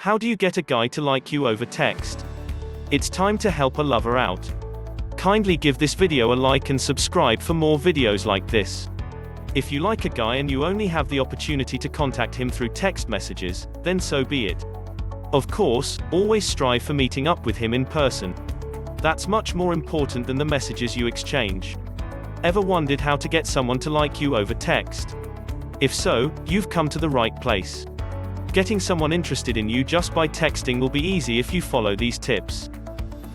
How do you get a guy to like you over text? It's time to help a lover out. Kindly give this video a like and subscribe for more videos like this. If you like a guy and you only have the opportunity to contact him through text messages, then so be it. Of course, always strive for meeting up with him in person. That's much more important than the messages you exchange. Ever wondered how to get someone to like you over text? If so, you've come to the right place. Getting someone interested in you just by texting will be easy if you follow these tips.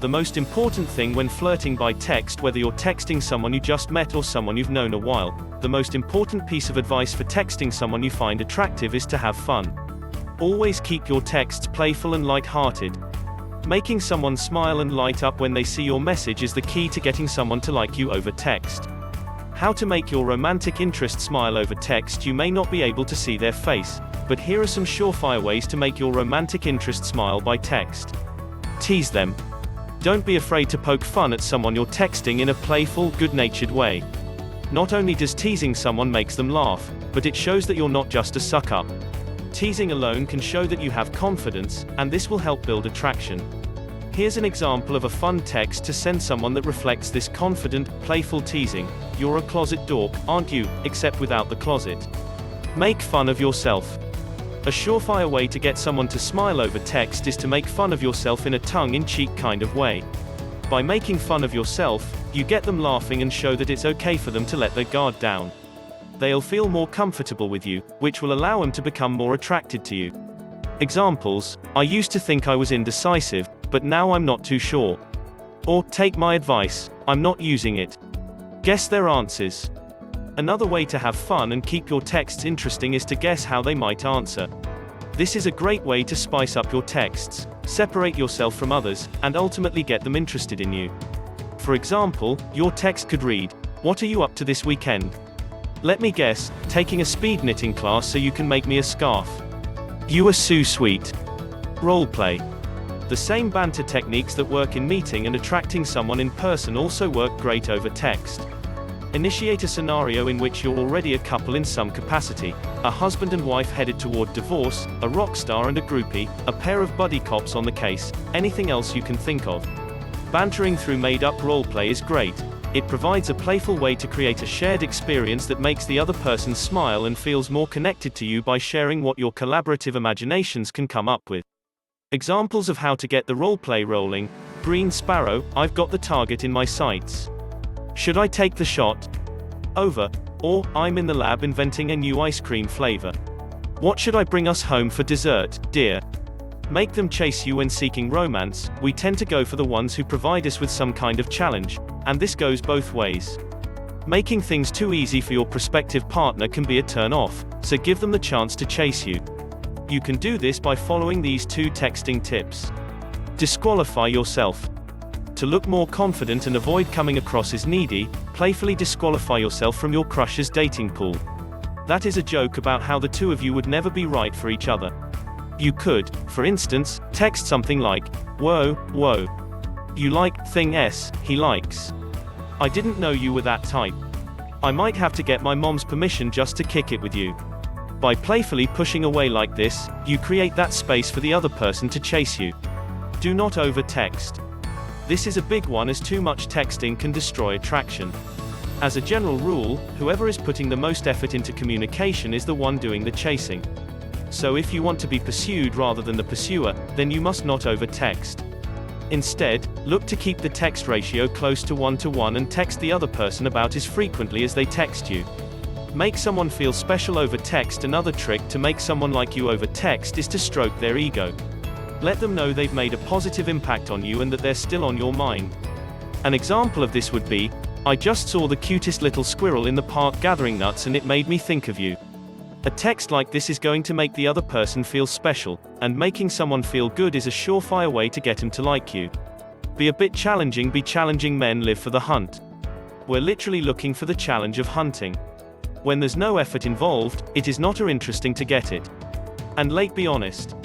The most important thing when flirting by text, whether you're texting someone you just met or someone you've known a while, the most important piece of advice for texting someone you find attractive is to have fun. Always keep your texts playful and light-hearted. Making someone smile and light up when they see your message is the key to getting someone to like you over text. How to make your romantic interest smile over text? You may not be able to see their face, but here are some surefire ways to make your romantic interest smile by text. Tease them. Don't be afraid to poke fun at someone you're texting in a playful, good-natured way. Not only does teasing someone makes them laugh, but it shows that you're not just a suck-up. Teasing alone can show that you have confidence, and this will help build attraction. Here's an example of a fun text to send someone that reflects this confident, playful teasing. You're a closet dork, aren't you, except without the closet. Make fun of yourself. A surefire way to get someone to smile over text is to make fun of yourself in a tongue-in-cheek kind of way. By making fun of yourself, you get them laughing and show that it's okay for them to let their guard down. They'll feel more comfortable with you, which will allow them to become more attracted to you. Examples: I used to think I was indecisive, but now I'm not too sure. Or, take my advice, I'm not using it. Guess their answers. Another way to have fun and keep your texts interesting is to guess how they might answer. This is a great way to spice up your texts, separate yourself from others, and ultimately get them interested in you. For example, your text could read, "What are you up to this weekend? Let me guess, taking a speed knitting class so you can make me a scarf. You are so sweet." Roleplay. The same banter techniques that work in meeting and attracting someone in person also work great over text. Initiate a scenario in which you're already a couple in some capacity, a husband and wife headed toward divorce, a rock star and a groupie, a pair of buddy cops on the case, anything else you can think of. Bantering through made-up roleplay is great. It provides a playful way to create a shared experience that makes the other person smile and feels more connected to you by sharing what your collaborative imaginations can come up with. Examples of how to get the roleplay rolling: Green Sparrow, I've got the target in my sights. Should I take the shot? Over. Or, I'm in the lab inventing a new ice cream flavor. What should I bring us home for dessert, dear? Make them chase you when seeking romance. We tend to go for the ones who provide us with some kind of challenge, and this goes both ways. Making things too easy for your prospective partner can be a turn-off, so give them the chance to chase you. You can do this by following these 2 texting tips. Disqualify yourself. To look more confident and avoid coming across as needy, playfully disqualify yourself from your crush's dating pool. That is a joke about how the two of you would never be right for each other. You could, for instance, text something like, "Whoa, whoa. You like thing S, he likes. I didn't know you were that type. I might have to get my mom's permission just to kick it with you." By playfully pushing away like this, you create that space for the other person to chase you. Do not over-text. This is a big one, as too much texting can destroy attraction. As a general rule, whoever is putting the most effort into communication is the one doing the chasing. So if you want to be pursued rather than the pursuer, then you must not over-text. Instead, look to keep the text ratio close to 1-to-1 and text the other person about as frequently as they text you. Make someone feel special over text. Another trick to make someone like you over text is to stroke their ego. Let them know they've made a positive impact on you and that they're still on your mind. An example of this would be, "I just saw the cutest little squirrel in the park gathering nuts and it made me think of you." A text like this is going to make the other person feel special, and making someone feel good is a surefire way to get him to like you. Be a bit challenging. Be challenging. Men live for the hunt. We're literally looking for the challenge of hunting. When there's no effort involved, it is not as interesting to get it. And be honest.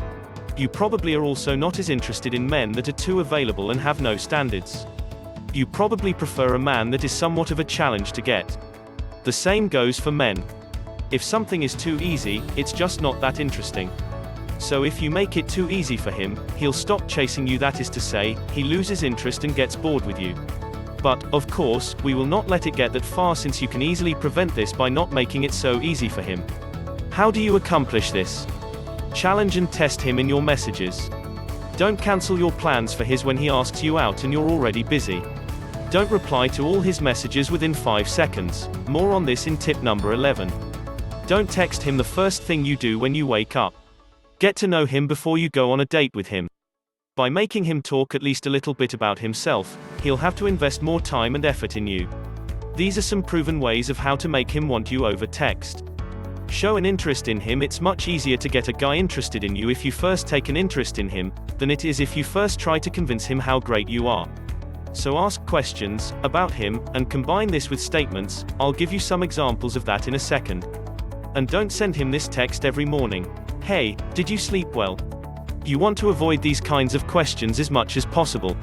You probably are also not as interested in men that are too available and have no standards. You probably prefer a man that is somewhat of a challenge to get. The same goes for men. If something is too easy, it's just not that interesting. So if you make it too easy for him, he'll stop chasing you, that is to say, he loses interest and gets bored with you. But, of course, we will not let it get that far, since you can easily prevent this by not making it so easy for him. How do you accomplish this? Challenge and test him in your messages. Don't cancel your plans for his when he asks you out and you're already busy. Don't reply to all his messages within 5 seconds. More on this in tip number 11. Don't text him the first thing you do when you wake up. Get to know him before you go on a date with him. By making him talk at least a little bit about himself, he'll have to invest more time and effort in you. These are some proven ways of how to make him want you over text. Show an interest in him. It's much easier to get a guy interested in you if you first take an interest in him, than it is if you first try to convince him how great you are. So ask questions about him, and combine this with statements. I'll give you some examples of that in a second. And don't send him this text every morning. Hey, did you sleep well? You want to avoid these kinds of questions as much as possible.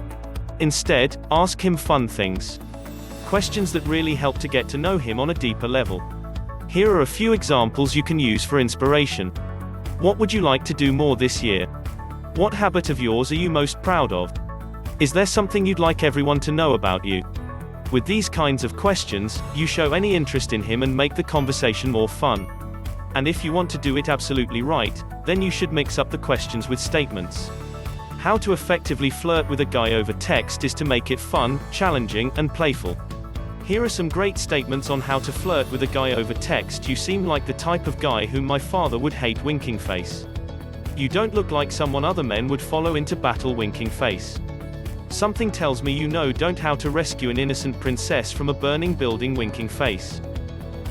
Instead, ask him fun things. Questions that really help to get to know him on a deeper level. Here are a few examples you can use for inspiration. What would you like to do more this year? What habit of yours are you most proud of? Is there something you'd like everyone to know about you? With these kinds of questions, you show any interest in him and make the conversation more fun. And if you want to do it absolutely right, then you should mix up the questions with statements. How to effectively flirt with a guy over text is to make it fun, challenging, and playful. Here are some great statements on how to flirt with a guy over text. You seem like the type of guy whom my father would hate, winking face. You don't look like someone other men would follow into battle, winking face. Something tells me you know how to rescue an innocent princess from a burning building, winking face.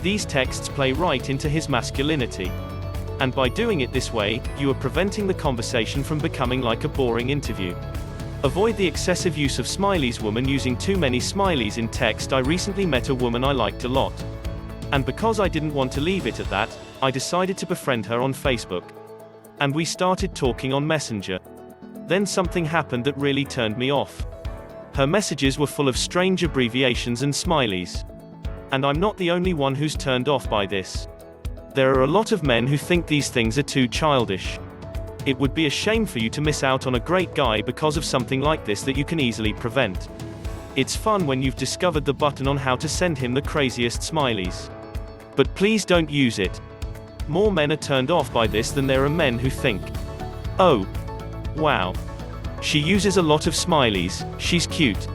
These texts play right into his masculinity. And by doing it this way, you are preventing the conversation from becoming like a boring interview. Avoid the excessive use of smileys. Woman using too many smileys in text. I recently met a woman I liked a lot. And because I didn't want to leave it at that, I decided to befriend her on Facebook. And we started talking on Messenger. Then something happened that really turned me off. Her messages were full of strange abbreviations and smileys. And I'm not the only one who's turned off by this. There are a lot of men who think these things are too childish. It would be a shame for you to miss out on a great guy because of something like this that you can easily prevent. It's fun when you've discovered the button on how to send him the craziest smileys. But please don't use it. More men are turned off by this than there are men who think, oh, wow, she uses a lot of smileys, she's cute.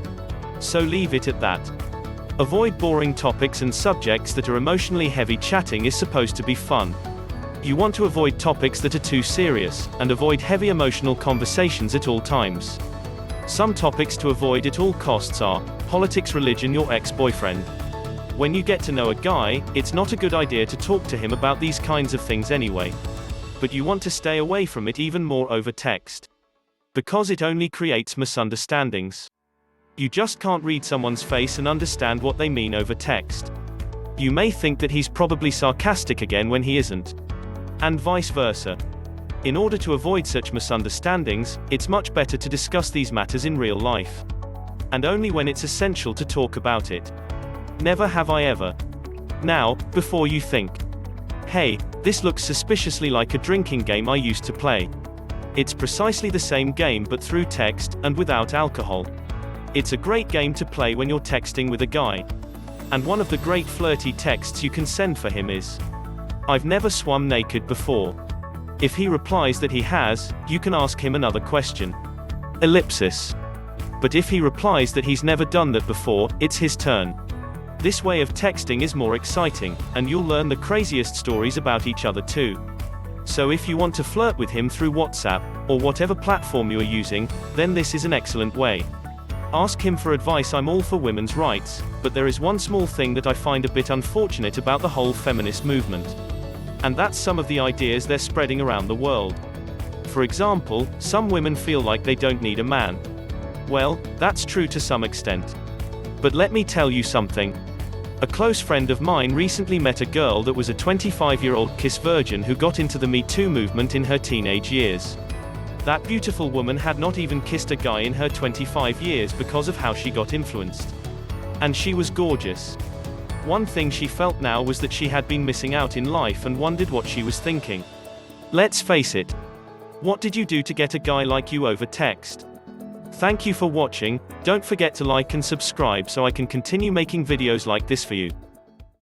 So leave it at that. Avoid boring topics and subjects that are emotionally heavy. Chatting is supposed to be fun. You want to avoid topics that are too serious, and avoid heavy emotional conversations at all times. Some topics to avoid at all costs are politics, religion, your ex-boyfriend. When you get to know a guy, it's not a good idea to talk to him about these kinds of things anyway. But you want to stay away from it even more over text. Because it only creates misunderstandings. You just can't read someone's face and understand what they mean over text. You may think that he's probably sarcastic again when he isn't. And vice versa. In order to avoid such misunderstandings, it's much better to discuss these matters in real life. And only when it's essential to talk about it. Never have I ever. Now, before you think, hey, this looks suspiciously like a drinking game I used to play. It's precisely the same game but through text, and without alcohol. It's a great game to play when you're texting with a guy. And one of the great flirty texts you can send for him is, I've never swum naked before. If he replies that he has, you can ask him another question. Ellipsis. But if he replies that he's never done that before, it's his turn. This way of texting is more exciting, and you'll learn the craziest stories about each other too. So if you want to flirt with him through WhatsApp, or whatever platform you are using, then this is an excellent way. Ask him for advice. I'm all for women's rights, but there is one small thing that I find a bit unfortunate about the whole feminist movement. And that's some of the ideas they're spreading around the world. For example, some women feel like they don't need a man. Well, that's true to some extent. But let me tell you something. A close friend of mine recently met a girl that was a 25-year-old kiss virgin who got into the Me Too movement in her teenage years. That beautiful woman had not even kissed a guy in her 25 years because of how she got influenced. And she was gorgeous. One thing she felt now was that she had been missing out in life and wondered what she was thinking. Let's face it. What did you do to get a guy like you over text? Thank you for watching. Don't forget to like and subscribe so I can continue making videos like this for you.